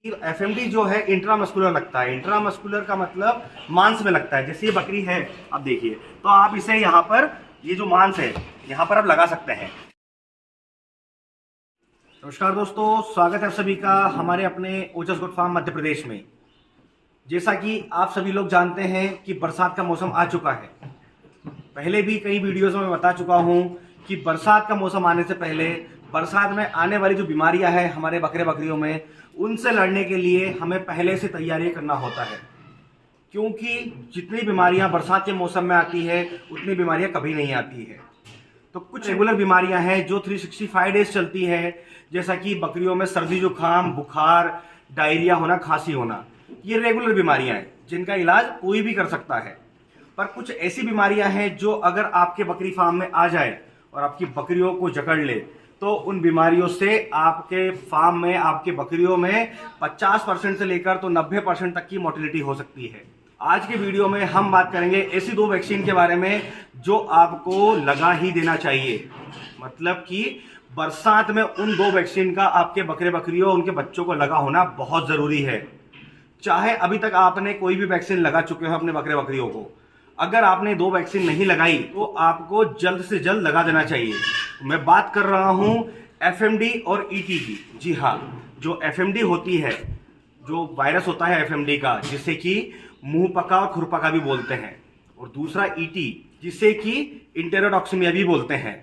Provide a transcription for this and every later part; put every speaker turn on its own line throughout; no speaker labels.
FMD जो है intramuscular लगता है। इंट्रामस्कुलर का मतलब मांस में लगता है। जैसे ये बकरी है, आप देखिए, तो आप इसे यहाँ पर, ये जो मांस है यहाँ पर आप लगा सकते हैं। नमस्कार दोस्तों, स्वागत है आप सभी का हमारे अपने ओजस गोट फार्म मध्य प्रदेश में। जैसा कि आप सभी लोग जानते हैं कि बरसात का मौसम आ चुका है। पहले भी कई वीडियोस में बता चुका हूं कि बरसात का मौसम आने से पहले बरसात में आने वाली जो बीमारियां हैं हमारे बकरे बकरियों में, उनसे लड़ने के लिए हमें पहले से तैयारी करना होता है। क्योंकि जितनी बीमारियां बरसात के मौसम में आती है उतनी बीमारियां कभी नहीं आती है। तो कुछ रेगुलर बीमारियां हैं जो 365 डेज चलती है, जैसा कि बकरियों में सर्दी जुकाम, बुखार, डायरिया होना, खांसी होना, ये रेगुलर बीमारियां हैं जिनका इलाज कोई भी कर सकता है। पर कुछ ऐसी बीमारियां हैं जो अगर आपके बकरी फार्म में आ जाए और आपकी बकरियों को जकड़ ले, तो उन बीमारियों से आपके फार्म में, आपके बकरियों में 50% से लेकर तो 90% तक की मोर्टेलिटी हो सकती है। आज के वीडियो में हम बात करेंगे ऐसी 2 वैक्सीन के बारे में जो आपको लगा ही देना चाहिए। मतलब कि बरसात में उन 2 वैक्सीन का आपके बकरे बकरियों, उनके बच्चों को लगा होना बहुत जरूरी है। चाहे अभी तक आपने कोई भी वैक्सीन लगा चुके हो अपने बकरे बकरियों को, अगर आपने 2 वैक्सीन नहीं लगाई तो आपको जल्द से जल्द लगा देना चाहिए। मैं बात कर रहा हूं एफएमडी और ईटी की। जी हाँ, जो एफएमडी होती है, जो वायरस होता है एफएमडी का, जिसे कि मुंह पका और खुरपका भी बोलते हैं, और दूसरा ईटी जिसे कि इंटेरोटॉक्सिमिया भी बोलते हैं।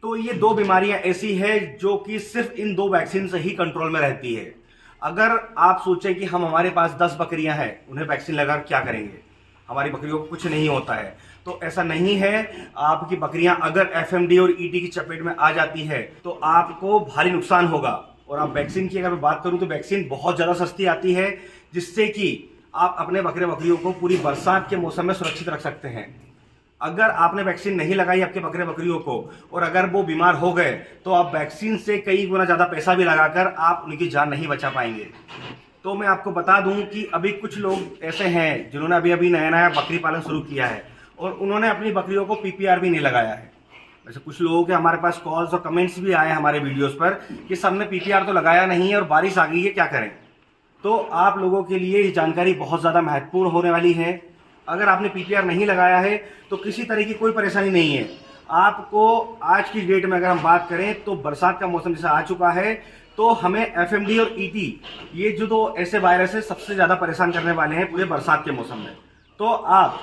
तो ये 2 बीमारियां ऐसी है जो कि सिर्फ इन 2 वैक्सीन से ही कंट्रोल में रहती है। अगर आप सोचें कि हमारे पास 10 बकरियां हैं, उन्हें वैक्सीन लगा क्या करेंगे, हमारी बकरियों को कुछ नहीं होता है, तो ऐसा नहीं है। आपकी बकरियां अगर एफएमडी और ईटी की चपेट में आ जाती है तो आपको भारी नुकसान होगा। और आप वैक्सीन की अगर मैं बात करूं तो वैक्सीन बहुत ज़्यादा सस्ती आती है, जिससे कि आप अपने बकरे बकरियों को पूरी बरसात के मौसम में सुरक्षित रख सकते हैं। अगर आपने वैक्सीन नहीं लगाई आपके बकरे बकरियों को और अगर वो बीमार हो गए, तो आप वैक्सीन से कई गुना ज़्यादा पैसा भी लगाकर आप उनकी जान नहीं बचा पाएंगे। तो मैं आपको बता दूं कि अभी कुछ लोग ऐसे हैं जिन्होंने अभी नया बकरी पालन शुरू किया है और उन्होंने अपनी बकरियों को पीपीआर भी नहीं लगाया है। वैसे कुछ लोगों के हमारे पास कॉल्स और कमेंट्स भी आए हमारे वीडियोस पर कि सबने पीपीआर तो लगाया नहीं है और बारिश आ गई है, क्या करें। तो आप लोगों के लिए ये जानकारी बहुत ज़्यादा महत्वपूर्ण होने वाली है। अगर आपने पीपीआर नहीं लगाया है तो किसी तरह की कोई परेशानी नहीं है आपको। आज की डेट में अगर हम बात करें तो बरसात का मौसम जैसा आ चुका है, तो हमें एफएमडी और ईटी, ये जो 2 ऐसे वायरस है सबसे ज़्यादा परेशान करने वाले हैं पूरे बरसात के मौसम में। तो आप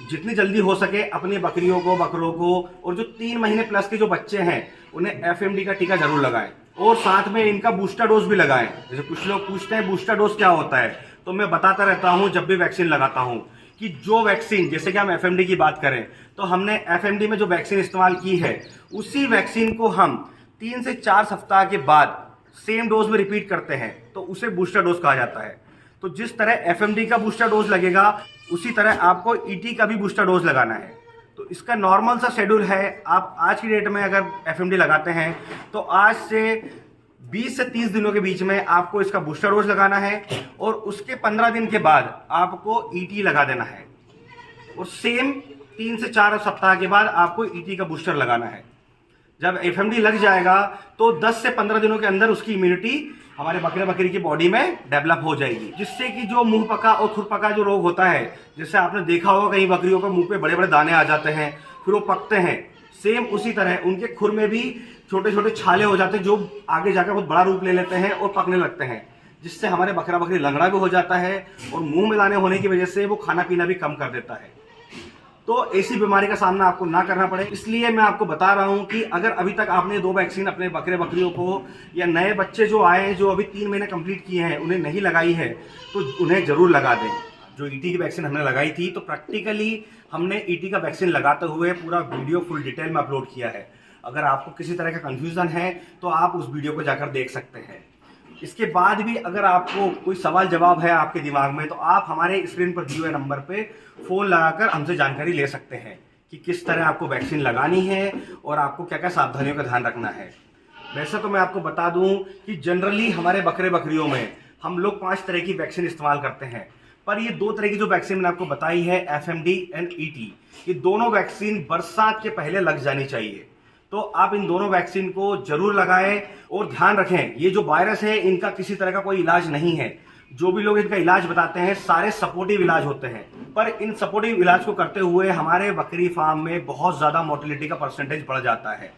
जितनी जल्दी हो सके अपनी बकरियों को, बकरों को, और जो 3 महीने प्लस के जो बच्चे हैं उन्हें एफएमडी का टीका जरूर लगाएं और साथ में इनका बूस्टर डोज भी लगाएं। जैसे कुछ लोग पूछते हैं बूस्टर डोज क्या होता है, तो मैं बताता रहता हूं जब भी वैक्सीन लगाता हूं कि जो वैक्सीन, जैसे कि हम एफएमडी की बात करें तो हमने एफएमडी में जो वैक्सीन इस्तेमाल की है उसी वैक्सीन को हम 3 से 4 सप्ताह के बाद सेम डोज में रिपीट करते हैं, तो उसे बूस्टर डोज कहा जाता है। तो जिस तरह एफएमडी का बूस्टर डोज लगेगा उसी तरह आपको ईटी का भी बूस्टर डोज लगाना है। तो इसका नॉर्मल सा शेड्यूल है। आप आज की डेट में अगर एफएमडी लगाते हैं तो आज से 20 से 30 दिनों के बीच में आपको इसका बूस्टर डोज लगाना है और उसके 15 दिन के बाद आपको ईटी लगा देना है और सेम 3 से 4 सप्ताह के बाद आपको ईटी का बूस्टर लगाना है। जब एफएमडी लग जाएगा तो 10 से 15 दिनों के अंदर उसकी इम्यूनिटी हमारे बकरे बकरी की बॉडी में डेवलप हो जाएगी, जिससे कि जो मुंह पका और खुर पका जो रोग होता है, जैसे आपने देखा होगा कई बकरियों को मुंह पे बड़े बड़े दाने आ जाते हैं, फिर वो पकते हैं, सेम उसी तरह उनके खुर में भी छोटे छोटे छाले हो जाते हैं जो आगे जाकर बहुत बड़ा रूप ले लेते हैं और पकने लगते हैं, जिससे हमारे बकरा बकरी लंगड़ा भी हो जाता है और मुंह में दाने होने की वजह से वो खाना पीना भी कम कर देता है। तो ऐसी बीमारी का सामना आपको ना करना पड़े, इसलिए मैं आपको बता रहा हूं कि अगर अभी तक आपने 2 वैक्सीन अपने बकरे बकरियों को, या नए बच्चे जो आए हैं जो अभी 3 महीने कंप्लीट किए हैं उन्हें नहीं लगाई है, तो उन्हें जरूर लगा दें। जो ईटी की वैक्सीन हमने लगाई थी तो प्रैक्टिकली हमने ईटी का वैक्सीन लगाते हुए पूरा वीडियो फुल डिटेल में अपलोड किया है। अगर आपको किसी तरह का कंफ्यूजन है तो आप उस वीडियो को जाकर देख सकते हैं। इसके बाद भी अगर आपको कोई सवाल जवाब है आपके दिमाग में, तो आप हमारे स्क्रीन पर दिए हुए नंबर पे फ़ोन लगाकर हमसे जानकारी ले सकते हैं कि किस तरह आपको वैक्सीन लगानी है और आपको क्या क्या सावधानियों का ध्यान रखना है। वैसे तो मैं आपको बता दूं कि जनरली हमारे बकरे बकरियों में हम लोग 5 तरह की वैक्सीन इस्तेमाल करते हैं, पर ये 2 तरह की जो वैक्सीन मैंने आपको बताई है, एफएमडी एंड ईटी, ये दोनों वैक्सीन बरसात के पहले लग जानी चाहिए। तो आप इन दोनों वैक्सीन को जरूर लगाएं और ध्यान रखें, ये जो वायरस है इनका किसी तरह का कोई इलाज नहीं है। जो भी लोग इनका इलाज बताते हैं सारे सपोर्टिव इलाज होते हैं, पर इन सपोर्टिव इलाज को करते हुए हमारे बकरी फार्म में बहुत ज्यादा मोर्टेलिटी का परसेंटेज बढ़ जाता है।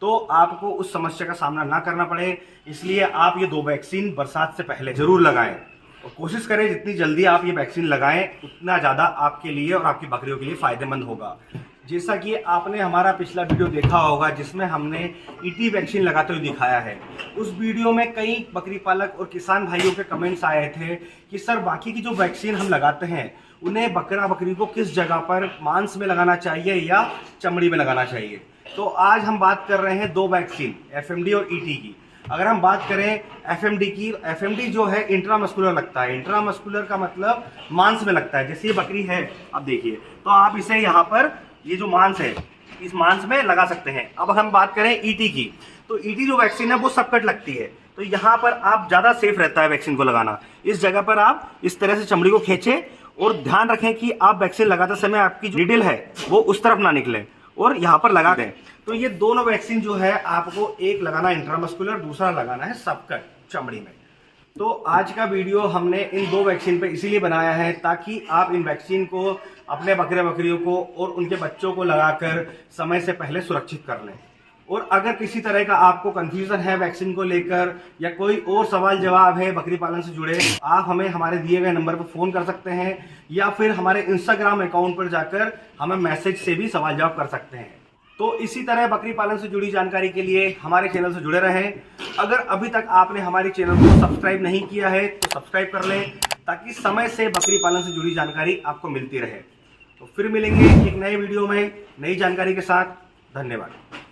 तो आपको उस समस्या का सामना ना करना पड़े, इसलिए आप ये 2 वैक्सीन बरसात से पहले जरूर लगाएं और कोशिश करें जितनी जल्दी आप ये वैक्सीन लगाएं उतना ज़्यादा आपके लिए और आपकी बकरियों के लिए फ़ायदेमंद होगा। जैसा कि आपने हमारा पिछला वीडियो देखा होगा जिसमें हमने ईटी वैक्सीन लगाते हुए दिखाया है, उस वीडियो में कई बकरी पालक और किसान भाइयों के कमेंट्स आए थे कि सर बाकी की जो वैक्सीन हम लगाते हैं उन्हें बकरा बकरी को किस जगह पर मांस में लगाना चाहिए या चमड़ी में लगाना चाहिए। तो आज हम बात कर रहे हैं 2 वैक्सीन एफएमडी और ईटी की। अगर हम बात करें एफएमडी की, एफएमडी जो है इंट्रामस्कुलर लगता है। इंट्रामस्कुलर का मतलब मांस में लगता है। जैसे ये बकरी है, अब देखिए, तो आप इसे यहाँ पर ये जो मांस है इस मांस में लगा सकते हैं। अब हम बात करें ईटी की, तो ईटी जो वैक्सीन है वो सबकट लगती है, तो यहाँ पर आप ज़्यादा सेफ रहता है वैक्सीन को लगाना। इस जगह पर आप इस तरह से चमड़ी को खींचें और ध्यान रखें कि आप वैक्सीन लगाते समय आपकी जो नीडल है वो उस तरफ ना निकले और यहाँ पर लगा दें। तो ये दोनों वैक्सीन जो है आपको एक लगाना इंट्रामस्कुलर, दूसरा लगाना है सबकट चमड़ी में। तो आज का वीडियो हमने इन 2 वैक्सीन पे इसीलिए बनाया है ताकि आप इन वैक्सीन को अपने बकरे बकरियों को और उनके बच्चों को लगाकर समय से पहले सुरक्षित कर लें। और अगर किसी तरह का आपको कंफ्यूजन है वैक्सीन को लेकर या कोई और सवाल जवाब है बकरी पालन से जुड़े, आप हमें हमारे दिए गए नंबर पर फ़ोन कर सकते हैं या फिर हमारे इंस्टाग्राम अकाउंट पर जाकर हमें मैसेज से भी सवाल जवाब कर सकते हैं। तो इसी तरह बकरी पालन से जुड़ी जानकारी के लिए हमारे चैनल से जुड़े रहें। अगर अभी तक आपने हमारे चैनल को सब्सक्राइब नहीं किया है तो सब्सक्राइब कर लें ताकि समय से बकरी पालन से जुड़ी जानकारी आपको मिलती रहे। तो फिर मिलेंगे एक नए वीडियो में नई जानकारी के साथ। धन्यवाद।